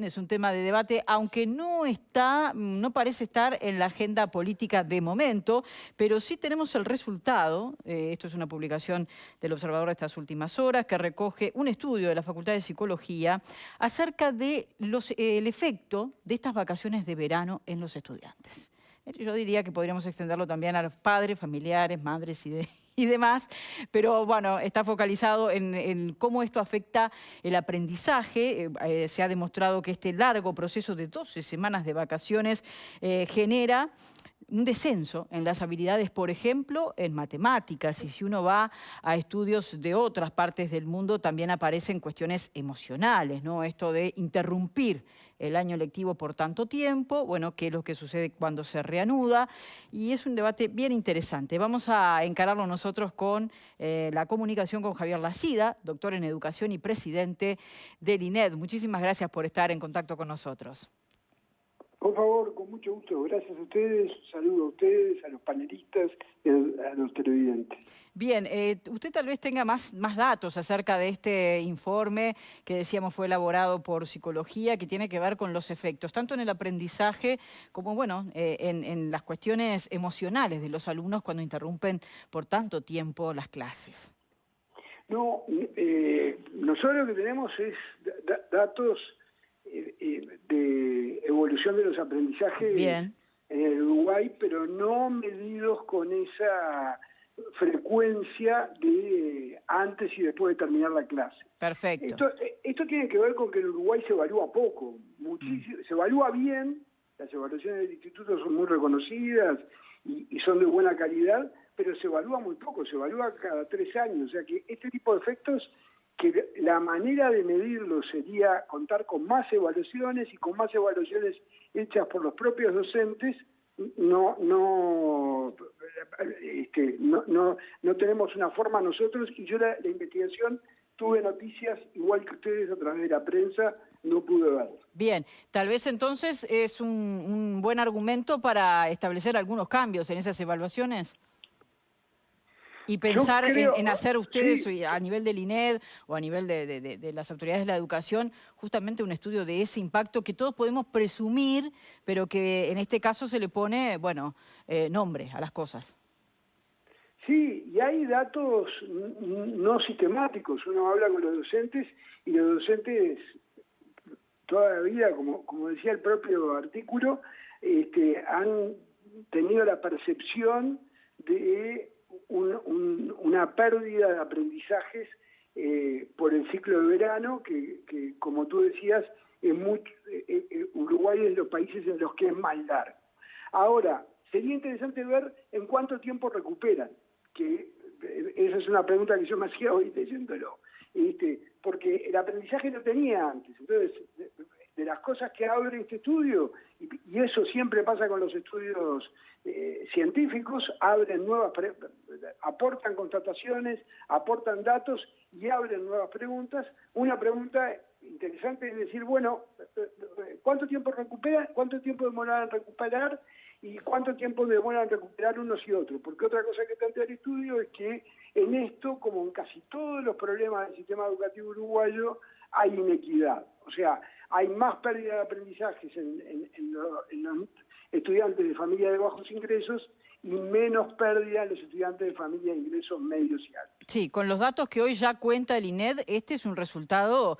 Es un tema de debate, aunque no parece estar en la agenda política de momento, pero sí tenemos el resultado. Esto es una publicación del Observador de estas últimas horas, que recoge un estudio de la Facultad de Psicología acerca de el efecto de estas vacaciones de verano en los estudiantes. Yo diría que podríamos extenderlo también a los padres, familiares, madres y demás, pero bueno, está focalizado en cómo esto afecta el aprendizaje. Se ha demostrado que este largo proceso de 12 semanas de vacaciones genera un descenso en las habilidades, por ejemplo, en matemáticas. Y si uno va a estudios de otras partes del mundo, también aparecen cuestiones emocionales, ¿no? Esto de interrumpir el año lectivo por tanto tiempo, bueno, qué es lo que sucede cuando se reanuda. Y es un debate bien interesante. Vamos a encararlo nosotros con la comunicación con Javier Lacida, doctor en educación y presidente del INED. Muchísimas gracias por estar en contacto con nosotros. Por favor, con mucho gusto. Gracias a ustedes. Saludo a ustedes, a los panelistas y a los televidentes. Bien, usted tal vez tenga más datos acerca de este informe que decíamos fue elaborado por Psicología, que tiene que ver con los efectos, tanto en el aprendizaje como bueno, en las cuestiones emocionales de los alumnos cuando interrumpen por tanto tiempo las clases. No, nosotros lo que tenemos es datos de evolución de los aprendizajes Bien. En el Uruguay, pero no medidos con esa frecuencia de antes y después de terminar la clase. Perfecto. Esto tiene que ver con que en Uruguay se evalúa poco, muchísimo, se evalúa bien, las evaluaciones del instituto son muy reconocidas y son de buena calidad, pero se evalúa muy poco, se evalúa cada 3 años, o sea que este tipo de efectos, que la manera de medirlo sería contar con más evaluaciones y con más evaluaciones hechas por los propios docentes. No tenemos una forma nosotros, y yo la investigación tuve noticias igual que ustedes a través de la prensa, no pude verlo. Bien, tal vez entonces es un buen argumento para establecer algunos cambios en esas evaluaciones. Y pensar en hacer ustedes sí, a nivel del INED o a nivel de las autoridades de la educación, justamente un estudio de ese impacto que todos podemos presumir, pero que en este caso se le pone, bueno, nombre a las cosas. Sí, y hay datos no sistemáticos. Uno habla con los docentes y los docentes toda la vida, como decía el propio artículo, han tenido la percepción de una pérdida de aprendizajes por el ciclo de verano, que como tú decías, Uruguay es de los países en los que es más largo. Ahora, sería interesante ver en cuánto tiempo recuperan, que esa es una pregunta que yo me hacía hoy leyéndolo, porque el aprendizaje lo tenía antes. Entonces, de las cosas que abre este estudio, y eso siempre pasa con los estudios científicos, aportan constataciones, aportan datos y abren nuevas preguntas. Una pregunta interesante es decir, bueno, ¿cuánto tiempo recuperan? ¿Cuánto tiempo demoran en recuperar? ¿Y cuánto tiempo demoran en recuperar unos y otros? Porque otra cosa que plantea el estudio es que en esto, como en casi todos los problemas del sistema educativo uruguayo, hay inequidad. O sea, hay más pérdida de aprendizajes en los estudiantes de familias de bajos ingresos y menos pérdida en los estudiantes de familias de ingresos medios y altos. Sí, con los datos que hoy ya cuenta el INED, este es un resultado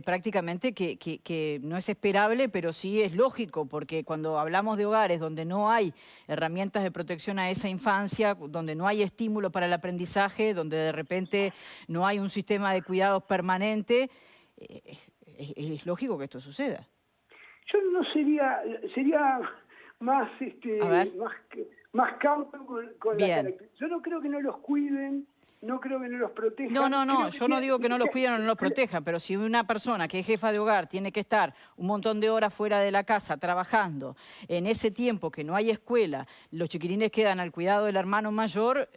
prácticamente que no es esperable, pero sí es lógico, porque cuando hablamos de hogares donde no hay herramientas de protección a esa infancia, donde no hay estímulo para el aprendizaje, donde de repente no hay un sistema de cuidados permanente, es lógico que esto suceda. Yo no sería más más cauto con la característica. Yo no creo que no los cuiden, no creo que no los protejan. No, yo no digo que no los cuiden o no los protejan, pero si una persona que es jefa de hogar tiene que estar un montón de horas fuera de la casa trabajando, en ese tiempo que no hay escuela, los chiquilines quedan al cuidado del hermano mayor,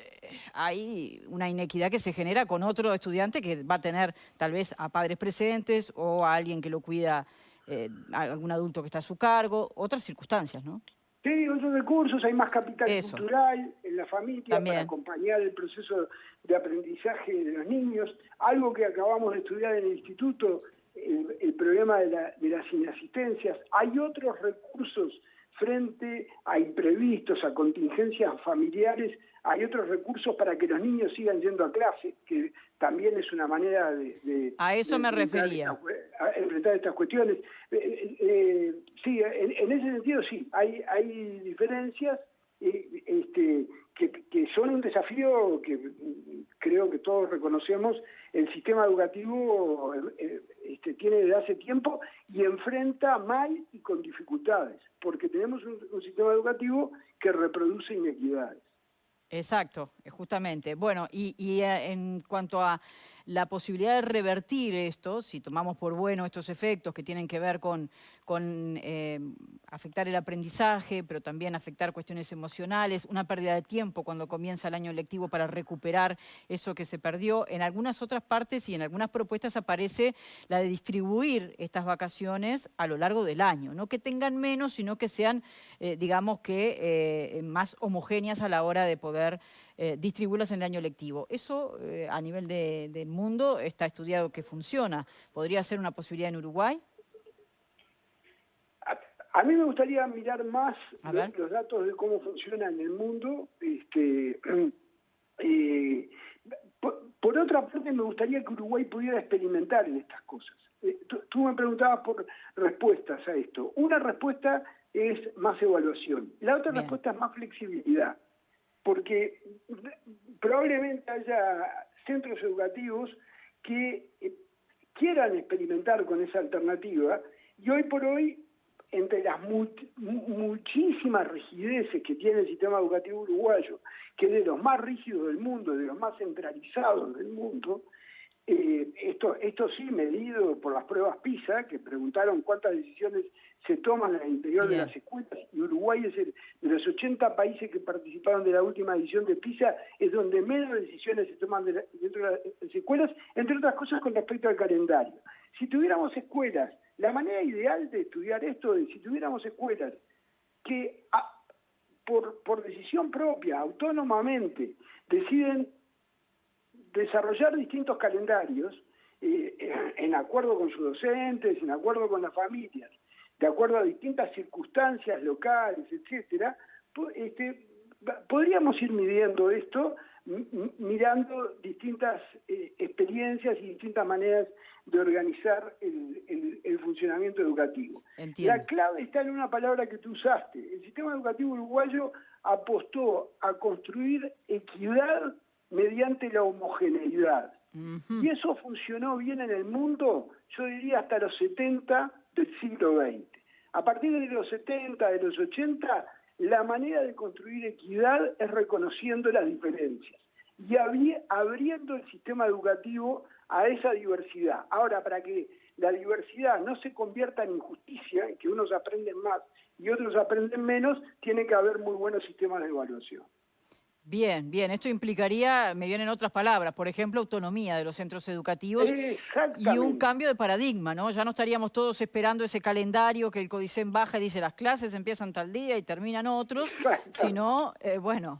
hay una inequidad que se genera con otro estudiante que va a tener tal vez a padres presentes o a alguien que lo cuida, a algún adulto que está a su cargo, otras circunstancias, ¿no? Sí, otros recursos, hay más capital cultural en la familia para acompañar el proceso de aprendizaje de los niños. Algo que acabamos de estudiar en el instituto, el problema de las inasistencias. Hay otros recursos frente a imprevistos, a contingencias familiares, hay otros recursos para que los niños sigan yendo a clase, que también es una manera a eso me refería. Enfrentar estas cuestiones. Sí, en ese sentido sí, hay diferencias que son un desafío que creo que todos reconocemos. El sistema educativo tiene desde hace tiempo y enfrenta mal y con dificultades, porque tenemos un sistema educativo que reproduce inequidades. Exacto, justamente. Bueno, y en cuanto a la posibilidad de revertir esto, si tomamos por bueno estos efectos que tienen que ver con afectar el aprendizaje, pero también afectar cuestiones emocionales, una pérdida de tiempo cuando comienza el año lectivo para recuperar eso que se perdió. En algunas otras partes y en algunas propuestas aparece la de distribuir estas vacaciones a lo largo del año, no que tengan menos, sino que sean, digamos que, más homogéneas a la hora de poder distribuirlas en el año lectivo. Eso a nivel del mundo está estudiado que funciona. ¿Podría ser una posibilidad en Uruguay? A mí me gustaría mirar más los datos de cómo funciona en el mundo. Por otra parte, me gustaría que Uruguay pudiera experimentar en estas cosas. Tú me preguntabas por respuestas a esto. Una respuesta es más evaluación. La otra respuesta es más flexibilidad. Porque probablemente haya centros educativos que quieran experimentar con esa alternativa, y hoy por hoy, entre las muchísimas rigideces que tiene el sistema educativo uruguayo, que es de los más rígidos del mundo, de los más centralizados del mundo, esto sí medido por las pruebas PISA, que preguntaron cuántas decisiones se toman en el interior de las escuelas, y Uruguay es de los 80 países que participaron de la última edición de PISA, es donde menos decisiones se toman dentro de las escuelas, entre otras cosas con respecto al calendario. Si tuviéramos escuelas, la manera ideal de estudiar esto es si tuviéramos escuelas que por decisión propia, autónomamente, deciden desarrollar distintos calendarios en acuerdo con sus docentes, en acuerdo con las familias, de acuerdo a distintas circunstancias locales, etcétera, podríamos ir midiendo esto, mirando distintas experiencias y distintas maneras de organizar el funcionamiento educativo. Entiendo. La clave está en una palabra que tú usaste. El sistema educativo uruguayo apostó a construir equidad mediante la homogeneidad. Y eso funcionó bien en el mundo, yo diría hasta los 70 del siglo XX. A partir de los 70, de los 80, la manera de construir equidad es reconociendo las diferencias y abriendo el sistema educativo a esa diversidad. Ahora, para que la diversidad no se convierta en injusticia, en que unos aprenden más y otros aprenden menos, tiene que haber muy buenos sistemas de evaluación. Bien, bien. Esto implicaría, me vienen otras palabras, por ejemplo, autonomía de los centros educativos y un cambio de paradigma, ¿no? Ya no estaríamos todos esperando ese calendario que el Codicen baja y dice las clases empiezan tal día y terminan otros, sino, bueno,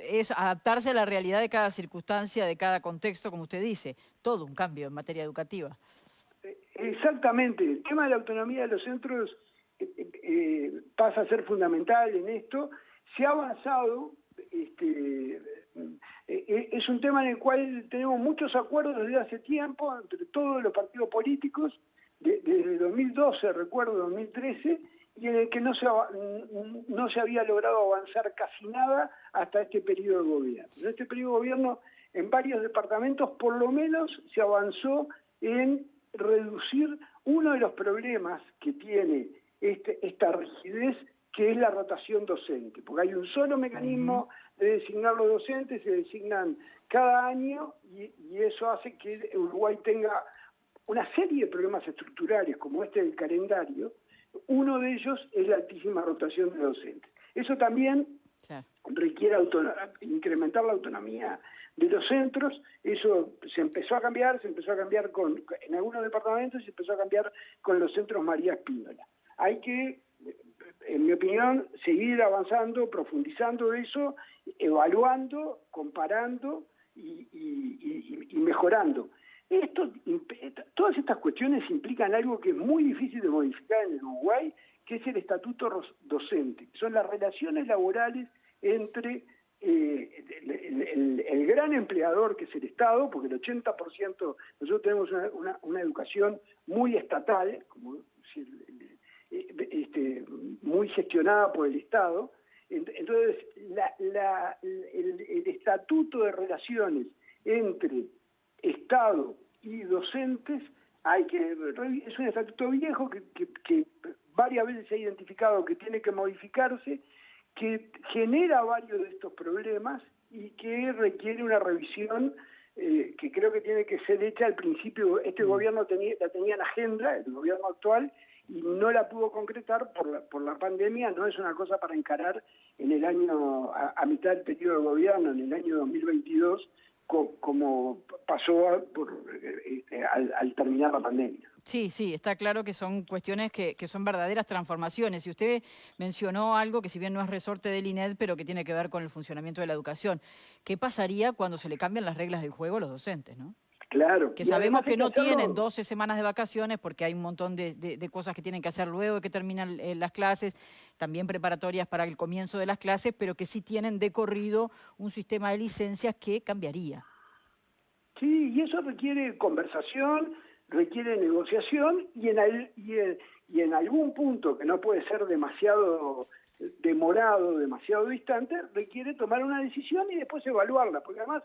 es adaptarse a la realidad de cada circunstancia, de cada contexto, como usted dice. Todo un cambio en materia educativa. Exactamente. El tema de la autonomía de los centros pasa a ser fundamental en esto. Se ha avanzado. Es un tema en el cual tenemos muchos acuerdos desde hace tiempo entre todos los partidos políticos, desde 2012, recuerdo, 2013, y en el que no se había logrado avanzar casi nada hasta este periodo de gobierno. En este periodo de gobierno, en varios departamentos, por lo menos se avanzó en reducir uno de los problemas que tiene esta rigidez, que es la rotación docente, porque hay un solo mecanismo de designar los docentes, se designan cada año y eso hace que Uruguay tenga una serie de problemas estructurales como este del calendario. Uno de ellos es la altísima rotación de docentes. Eso también requiere incrementar la autonomía de los centros. Eso se empezó a cambiar en algunos departamentos, se empezó a cambiar con los centros María Espínola. Hay que, en mi opinión, seguir avanzando, profundizando eso, evaluando, comparando y mejorando. Todas estas cuestiones implican algo que es muy difícil de modificar en el Uruguay, que es el estatuto docente, que son las relaciones laborales entre el gran empleador, que es el Estado, porque el 80%, nosotros tenemos una educación muy estatal, como decir, muy gestionada por el Estado. Entonces, el estatuto de relaciones entre Estado y docentes es un estatuto viejo que varias veces se ha identificado que tiene que modificarse, que genera varios de estos problemas y que requiere una revisión que creo que tiene que ser hecha al principio. Este gobierno la tenía en agenda, el gobierno actual, y no la pudo concretar por la pandemia. No es una cosa para encarar en el año, a mitad del periodo de gobierno, en el año 2022, como pasó al terminar la pandemia. Sí, está claro que son cuestiones que son verdaderas transformaciones. Y usted mencionó algo que si bien no es resorte del INED, pero que tiene que ver con el funcionamiento de la educación. ¿Qué pasaría cuando se le cambian las reglas del juego a los docentes, no? Claro. Que sabemos que no tienen 12 semanas de vacaciones porque hay un montón de cosas que tienen que hacer luego de que terminan las clases, también preparatorias para el comienzo de las clases, pero que sí tienen de corrido un sistema de licencias que cambiaría. Sí, y eso requiere conversación, requiere negociación y en algún punto que no puede ser demasiado demorado, demasiado distante, requiere tomar una decisión y después evaluarla, porque además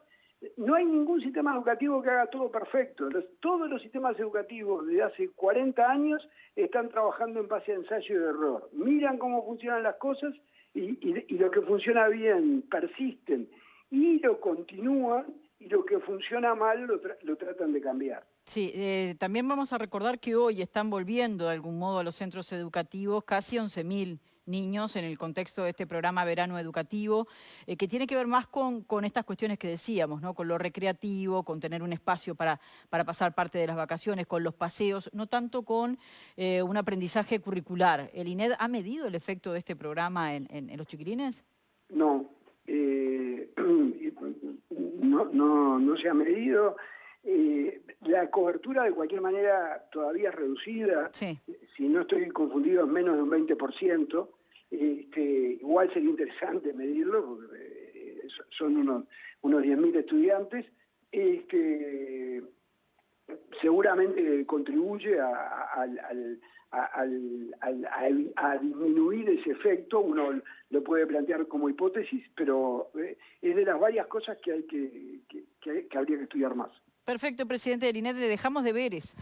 no hay ningún sistema educativo que haga todo perfecto. Todos los sistemas educativos de hace 40 años están trabajando en base a ensayo y error. Miran cómo funcionan las cosas y lo que funciona bien persisten y lo continúan, y lo que funciona mal lo tratan de cambiar. Sí, también vamos a recordar que hoy están volviendo de algún modo a los centros educativos casi 11.000 niños en el contexto de este programa Verano Educativo, que tiene que ver más con estas cuestiones que decíamos, ¿no? Con lo recreativo, con tener un espacio para pasar parte de las vacaciones, con los paseos, no tanto con un aprendizaje curricular. ¿El INED ha medido el efecto de este programa en los chiquilines? No, no se ha medido. La cobertura de cualquier manera todavía es reducida. Sí. Si no estoy confundido, es menos de un 20%. Igual sería interesante medirlo, porque son unos 10.000 estudiantes. Seguramente contribuye a disminuir ese efecto. Uno lo puede plantear como hipótesis, pero es de las varias cosas que habría que estudiar más. Perfecto, presidente del INED, le dejamos deberes.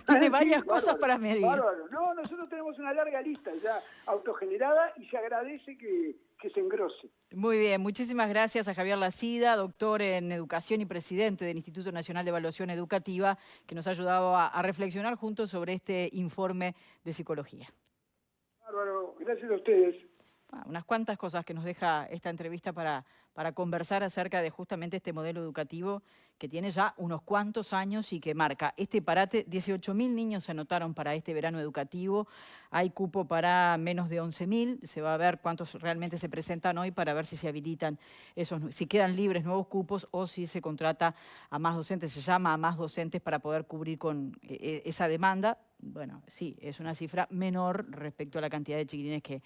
Tiene varias cosas para medir. Bárbaro. No, nosotros tenemos una larga lista ya autogenerada y se agradece que se engrose. Muy bien, muchísimas gracias a Javier Lacida, doctor en Educación y presidente del Instituto Nacional de Evaluación Educativa, que nos ha ayudado a reflexionar juntos sobre este informe de psicología. Bárbaro, gracias a ustedes. Unas cuantas cosas que nos deja esta entrevista para conversar acerca de justamente este modelo educativo que tiene ya unos cuantos años y que marca este parate. 18.000 niños se anotaron para este verano educativo, hay cupo para menos de 11.000, se va a ver cuántos realmente se presentan hoy para ver si se habilitan si quedan libres nuevos cupos o si se contrata a más docentes, se llama a más docentes para poder cubrir con esa demanda. Bueno, sí, es una cifra menor respecto a la cantidad de chiquilines que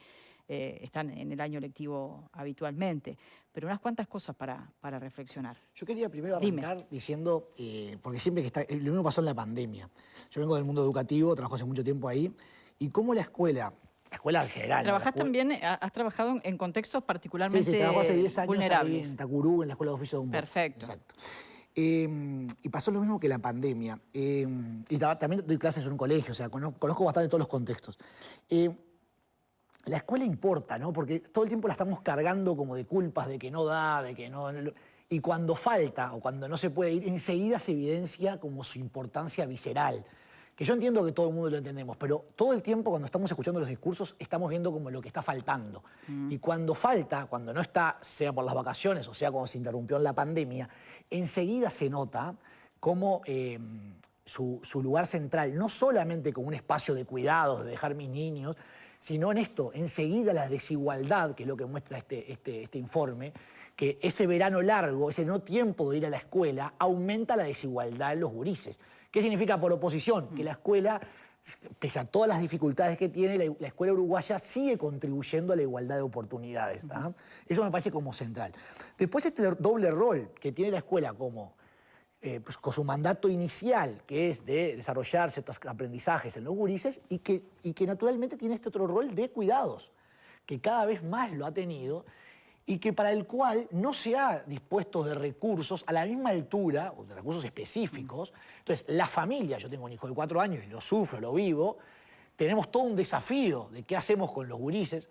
están en el año lectivo habitualmente. Pero unas cuantas cosas para reflexionar. Yo quería primero arrancar diciendo, porque siempre lo mismo pasó en la pandemia. Yo vengo del mundo educativo, trabajo hace mucho tiempo ahí, y cómo la escuela en general. ¿Trabajás también, has trabajado en contextos particularmente vulnerables? Sí, trabajé hace 10 años ahí en Tacurú, en la Escuela de Oficio de Humboldt. Perfecto. Exacto. Y pasó lo mismo que la pandemia. Y también doy clases en un colegio, o sea, conozco bastante todos los contextos. La escuela importa, ¿no? Porque todo el tiempo la estamos cargando como de culpas, de que no da, de que no... Y cuando falta o cuando no se puede ir, enseguida se evidencia como su importancia visceral. Que yo entiendo que todo el mundo lo entendemos, pero todo el tiempo cuando estamos escuchando los discursos estamos viendo como lo que está faltando. Y cuando falta, cuando no está, sea por las vacaciones o sea cuando se interrumpió en la pandemia, enseguida se nota como su lugar central, no solamente como un espacio de cuidados, de dejar mis niños, sino en esto, enseguida la desigualdad, que es lo que muestra este informe, que ese verano largo, ese no tiempo de ir a la escuela, aumenta la desigualdad en los gurises. ¿Qué significa por oposición? Que la escuela, pese a todas las dificultades que tiene, la escuela uruguaya sigue contribuyendo a la igualdad de oportunidades. Eso me parece como central. Después este doble rol que tiene la escuela como pues, con su mandato inicial, que es de desarrollar ciertos aprendizajes en los gurises, y que naturalmente tiene este otro rol de cuidados, que cada vez más lo ha tenido, y que para el cual no se ha dispuesto de recursos a la misma altura, o de recursos específicos. Entonces, la familia, yo tengo un hijo de 4 años y lo sufro, lo vivo, tenemos todo un desafío de qué hacemos con los gurises,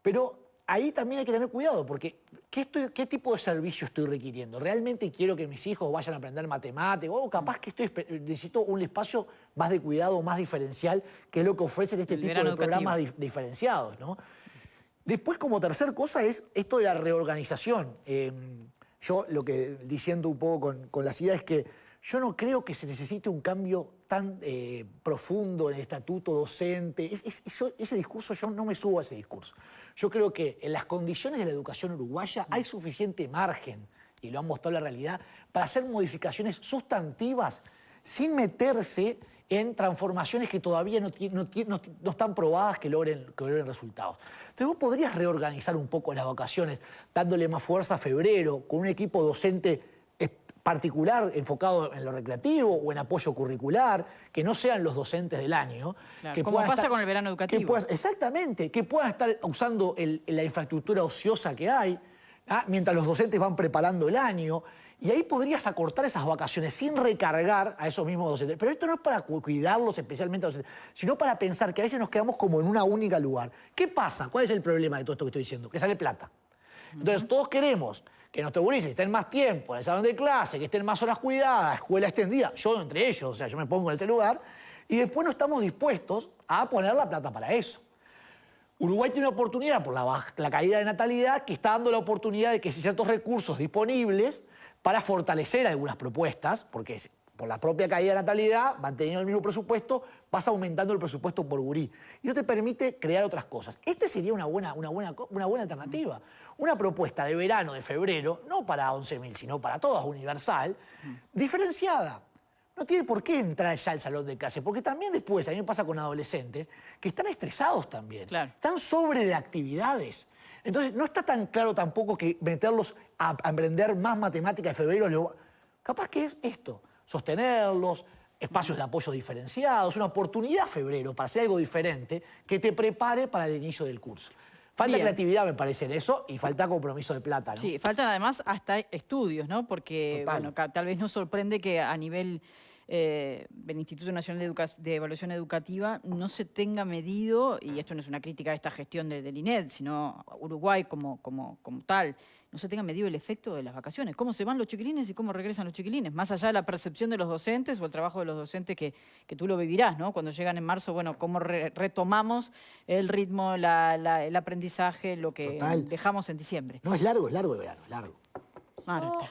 pero ahí también hay que tener cuidado, porque ¿qué tipo de servicio estoy requiriendo? ¿Realmente quiero que mis hijos vayan a aprender matemáticas? O capaz que necesito un espacio más de cuidado, más diferencial, que es lo que ofrecen este tipo de programas diferenciados, ¿no? Después, como tercer cosa, es esto de la reorganización. Yo lo que diciendo un poco con las ideas es que yo no creo que se necesite un cambio tan profundo en el estatuto docente. Ese discurso, yo no me subo a ese discurso. Yo creo que en las condiciones de la educación uruguaya hay suficiente margen, y lo han mostrado la realidad, para hacer modificaciones sustantivas sin meterse en transformaciones que todavía no están probadas que logren resultados. Entonces vos podrías reorganizar un poco las vacaciones, dándole más fuerza a febrero, con un equipo docente particular enfocado en lo recreativo o en apoyo curricular, que no sean los docentes del año. Claro, que como pasa con el verano educativo. Exactamente, que puedan estar usando la infraestructura ociosa que hay, mientras los docentes van preparando el año. Y ahí podrías acortar esas vacaciones sin recargar a esos mismos docentes. Pero esto no es para cuidarlos especialmente a los docentes, sino para pensar que a veces nos quedamos como en una única lugar. ¿Qué pasa? ¿Cuál es el problema de todo esto que estoy diciendo? Que sale plata. Entonces todos queremos que nuestros gurises estén más tiempo en el salón de clase, que estén más horas cuidadas, escuela extendida, yo entre ellos, o sea, yo me pongo en ese lugar, y después no estamos dispuestos a poner la plata para eso. Uruguay tiene una oportunidad por la caída de natalidad que está dando la oportunidad de que ciertos recursos disponibles para fortalecer algunas propuestas, porque por la propia caída de natalidad, manteniendo el mismo presupuesto, vas aumentando el presupuesto por gurí. Y eso te permite crear otras cosas. Este sería una buena alternativa. Una propuesta de verano, de febrero, no para 11.000, sino para todas, universal, diferenciada. No tiene por qué entrar ya al salón de clase, porque también después, a mí me pasa con adolescentes, que están estresados también. Claro. Están sobre de actividades. Entonces, no está tan claro tampoco que meterlos a aprender más matemática de febrero. Capaz que es esto, sostenerlos, espacios de apoyo diferenciados, una oportunidad febrero para hacer algo diferente que te prepare para el inicio del curso. Falta creatividad, me parece, en eso, y falta compromiso de plata, ¿no? Sí, faltan además hasta estudios, ¿no? Porque, bueno, tal vez nos sorprende que a nivel del Instituto Nacional de Evaluación Educativa no se tenga medido, y esto no es una crítica a esta gestión del INED, sino Uruguay como tal, no se tenga medido el efecto de las vacaciones, cómo se van los chiquilines y cómo regresan los chiquilines, más allá de la percepción de los docentes o el trabajo de los docentes que tú lo vivirás, ¿no? Cuando llegan en marzo, bueno, cómo retomamos el ritmo, el aprendizaje, lo que dejamos en diciembre. No, es largo el verano, es largo. Marta. Yo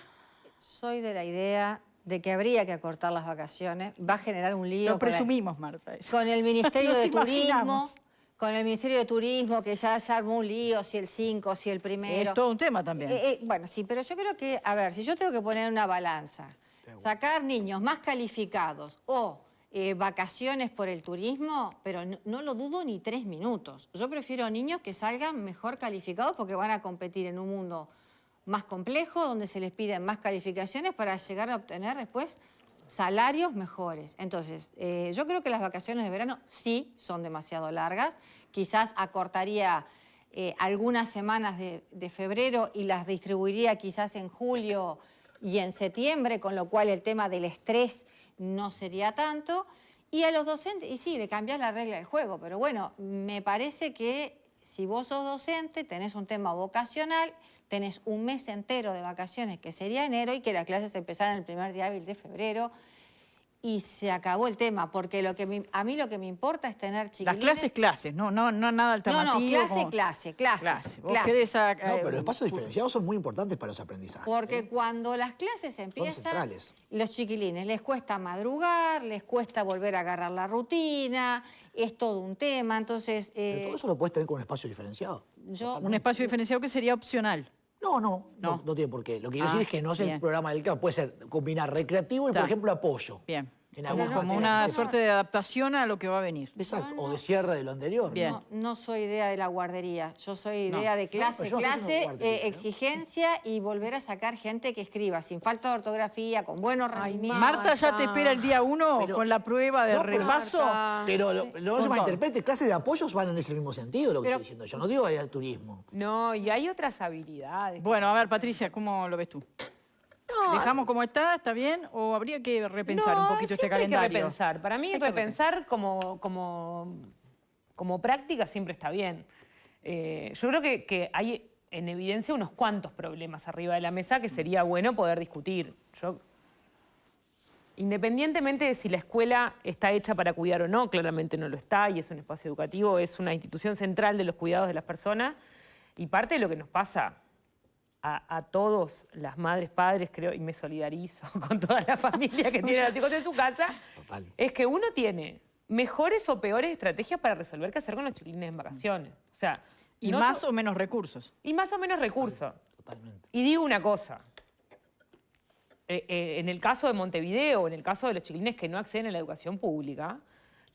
soy de la idea de que habría que acortar las vacaciones. Va a generar un lío. Lo presumimos, Marta. Con el Ministerio de Turismo. Imaginamos. Con el Ministerio de Turismo, que ya se armó un lío, si el 5, si el primero. Es todo un tema también. Bueno, sí, pero yo creo que, a ver, si yo tengo que poner una balanza, sacar niños más calificados o vacaciones por el turismo, pero no lo dudo ni 3 minutos. Yo prefiero niños que salgan mejor calificados porque van a competir en un mundo más complejo, donde se les piden más calificaciones para llegar a obtener después salarios mejores. Entonces, yo creo que las vacaciones de verano sí son demasiado largas. Quizás acortaría algunas semanas de febrero y las distribuiría quizás en julio y en septiembre, con lo cual el tema del estrés no sería tanto. Y a los docentes, y sí, le cambiás la regla del juego, pero bueno, me parece que si vos sos docente, tenés un tema vocacional, tenés un mes entero de vacaciones, que sería enero, y que las clases empezaran el primer día hábil de febrero, y se acabó el tema, porque a mí lo que me importa es tener chiquilines... Las clases, no nada alternativo. No, clase. Vos querés no, pero los espacios diferenciados son muy importantes para los aprendizajes. Porque cuando las clases empiezan, los chiquilines les cuesta madrugar, les cuesta volver a agarrar la rutina, es todo un tema, entonces... Pero todo eso lo puedes tener con un espacio diferenciado. Un espacio diferenciado que sería opcional. No tiene por qué. Lo que quiero decir es que no es el bien. programa del CAP. Puede ser combinar recreativo y, por ejemplo, apoyo. Bien. En algunas Como materias. una Eso. suerte de adaptación a lo que va a venir. Exacto, o de cierre de lo anterior. Bien. No soy idea de la guardería, yo soy idea de pero clase, yo no estoy haciendo guardería, ¿no? exigencia y volver a sacar gente que escriba sin falta de ortografía, con buenos rendimientos. Marta ya te espera el día 1 Pero- con la prueba de No, pero- repaso. Pero no se Con malinterprete, clases de apoyos van en ese mismo sentido, lo que estoy diciendo. Yo no digo de turismo. No, y hay otras habilidades. Bueno, a ver, Patricia, ¿cómo lo ves tú? ¿Dejamos como está bien? ¿O habría que repensar un poquito este siempre hay que calendario? repensar. Para mí Hay que repensar como práctica siempre está bien. Yo creo que hay en evidencia unos cuantos problemas arriba de la mesa que sería bueno poder discutir. Independientemente de si la escuela está hecha para cuidar o no, claramente no lo está, y es un espacio educativo, es una institución central de los cuidados de las personas, y parte de lo que nos pasa a todos, las madres, padres, creo, y me solidarizo con toda la familia que tiene a los hijos en su casa, Total. es que uno tiene mejores o peores estrategias para resolver qué hacer con los chiquilines en vacaciones. O sea, Y no más to- o menos recursos. y más o menos recursos. Totalmente. Y digo una cosa. En el caso de Montevideo, en el caso de los chiquilines que no acceden a la educación pública,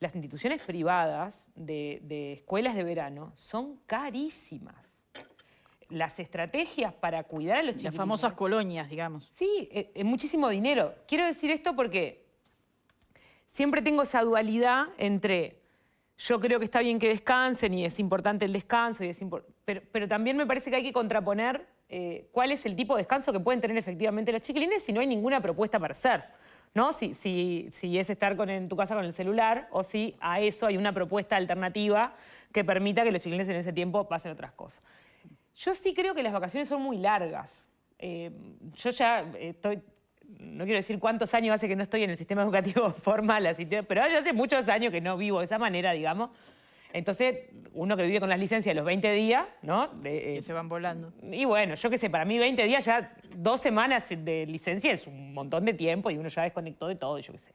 las instituciones privadas de escuelas de verano son carísimas. Las estrategias para cuidar a los chiquilines... Las famosas colonias, digamos. Sí, es muchísimo dinero. Quiero decir esto porque siempre tengo esa dualidad entre yo creo que está bien que descansen y es importante el descanso, pero también me parece que hay que contraponer cuál es el tipo de descanso que pueden tener efectivamente los chiquilines si no hay ninguna propuesta para hacer, ¿no? Si es estar en tu casa con el celular o si a eso hay una propuesta alternativa que permita que los chiquilines en ese tiempo pasen otras cosas. Yo sí creo que las vacaciones son muy largas. Yo ya estoy, no quiero decir cuántos años hace que no estoy en el sistema educativo formal, pero ya hace muchos años que no vivo de esa manera, digamos. Entonces, uno que vive con las licencias los 20 días, ¿no? Que se van volando. Y bueno, yo qué sé, para mí 20 días ya 2 semanas de licencia es un montón de tiempo y uno ya desconectó de todo, yo qué sé.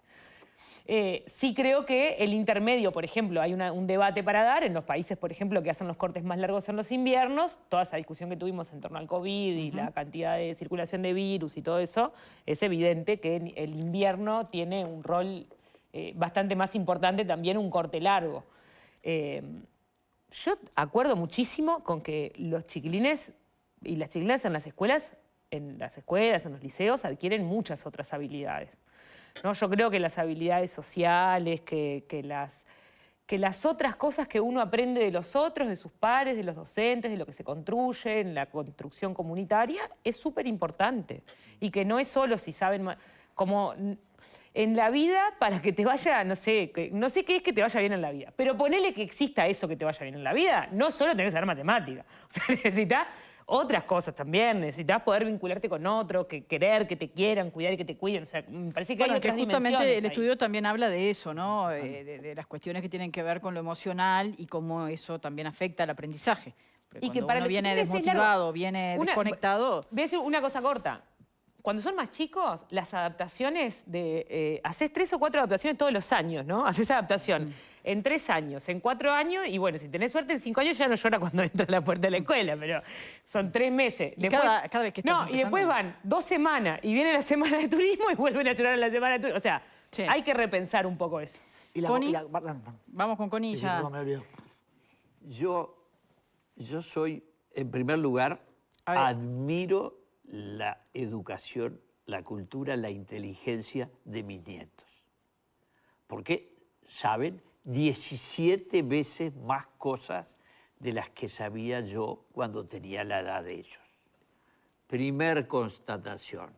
Sí creo que el intermedio, por ejemplo, hay un debate para dar en los países, por ejemplo, que hacen los cortes más largos en los inviernos, toda esa discusión que tuvimos en torno al COVID y la cantidad de circulación de virus y todo eso, es evidente que el invierno tiene un rol bastante más importante también un corte largo. Yo acuerdo muchísimo con que los chiquilines y las chiquilinas en las escuelas, en los liceos, adquieren muchas otras habilidades. ¿No? Yo creo que las habilidades sociales, que las otras cosas que uno aprende de los otros, de sus pares, de los docentes, de lo que se construye en la construcción comunitaria, es súper importante. Y que no es solo si saben, como en la vida para que te vaya, no sé qué es que te vaya bien en la vida, pero ponele que exista eso que te vaya bien en la vida, no solo tenés que saber matemática, o sea, necesitas otras cosas también, necesitas poder vincularte con otros, que querer, que te quieran, cuidar y que te cuiden. O sea, me parece que hay otras justamente dimensiones el ahí. estudio también habla de eso, ¿no? De las cuestiones que tienen que ver con lo emocional y cómo eso también afecta al aprendizaje. Porque Y que cuando para uno los viene chiquilines es desmotivado, largo. viene desconectado. Voy a decir una cosa corta. Cuando son más chicos, las adaptaciones haces 3 o 4 adaptaciones todos los años, ¿no? Haces adaptación en 3 años, en 4 años, y bueno, si tenés suerte, en 5 años ya no llora cuando entra a la puerta de la escuela, pero son 3 meses. Y cada vez que estás No, y después empezando. van 2 semanas y viene la semana de turismo y vuelven a llorar en la semana de turismo. O sea, Sí. hay que repensar un poco eso. Connie. Perdón. Vamos con Connie Sí, ya. perdón, me olvidé. Yo soy, en primer lugar, A ver. admiro la educación, la cultura, la inteligencia de mis nietos. Porque saben 17 veces más cosas de las que sabía yo cuando tenía la edad de ellos. Primer constatación.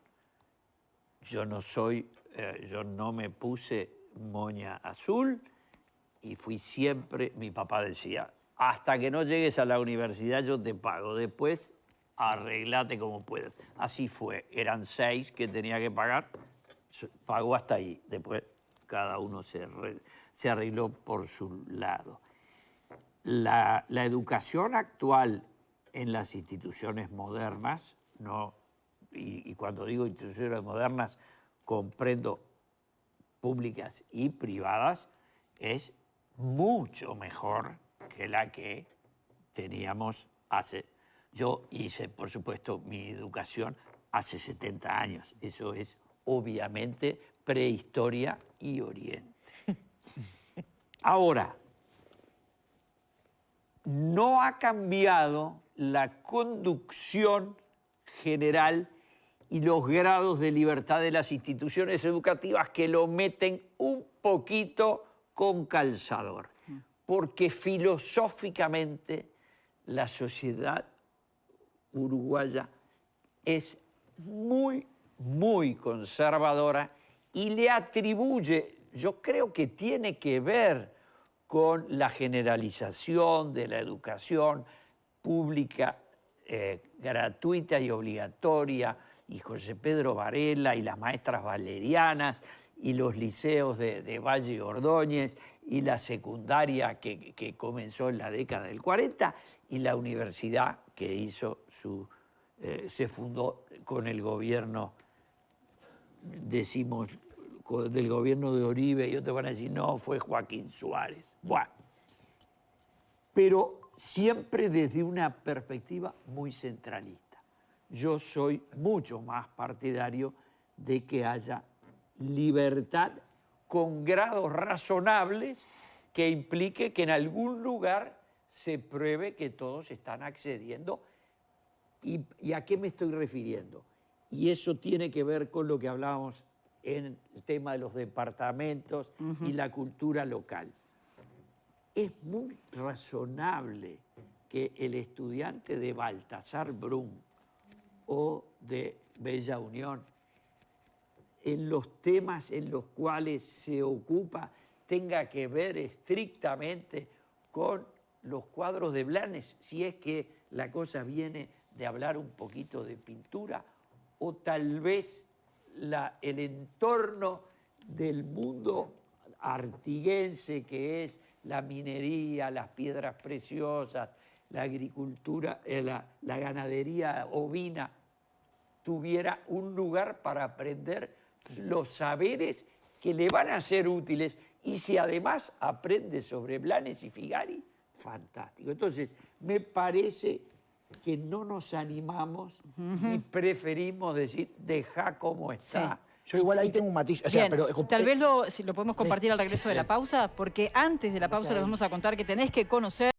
Yo no me puse moña azul y fui siempre, mi papá decía, hasta que no llegues a la universidad yo te pago, después arreglate como puedas. Así fue, eran 6 que tenía que pagar, pagó hasta ahí, después cada uno se arregló por su lado. La educación actual en las instituciones modernas, y cuando digo instituciones modernas comprendo públicas y privadas, es mucho mejor que la que teníamos hace Yo hice, por supuesto, mi educación hace 70 años. Eso es, obviamente, prehistoria y Oriente. Ahora, no ha cambiado la conducción general y los grados de libertad de las instituciones educativas que lo meten un poquito con calzador. Porque filosóficamente la sociedad uruguaya es muy, muy conservadora y le atribuye, yo creo que tiene que ver con la generalización de la educación pública gratuita y obligatoria, y José Pedro Varela y las maestras valerianas y los liceos de Valle y Ordóñez y la secundaria que comenzó en la década del 40 y la universidad que hizo se fundó con el gobierno, decimos, del gobierno de Oribe, y otros van a decir, no, fue Joaquín Suárez. Bueno, pero siempre desde una perspectiva muy centralista. Yo soy mucho más partidario de que haya libertad con grados razonables que implique que en algún lugar se pruebe que todos están accediendo. ¿Y a qué me estoy refiriendo? Y eso tiene que ver con lo que hablábamos en el tema de los departamentos y la cultura local. Es muy razonable que el estudiante de Baltasar Brum o de Bella Unión, en los temas en los cuales se ocupa, tenga que ver estrictamente con los cuadros de Blanes, si es que la cosa viene de hablar un poquito de pintura, o tal vez el entorno del mundo artiguense, que es la minería, las piedras preciosas, la agricultura, la ganadería ovina, tuviera un lugar para aprender los saberes que le van a ser útiles, y si además aprende sobre Blanes y Figari, fantástico. Entonces, me parece que no nos animamos y preferimos decir, deja como está. Yo igual ahí tengo un matiz. O sea, Bien, tal vez si lo podemos compartir al regreso de la pausa, porque antes de la pausa les vamos a contar que tenés que conocer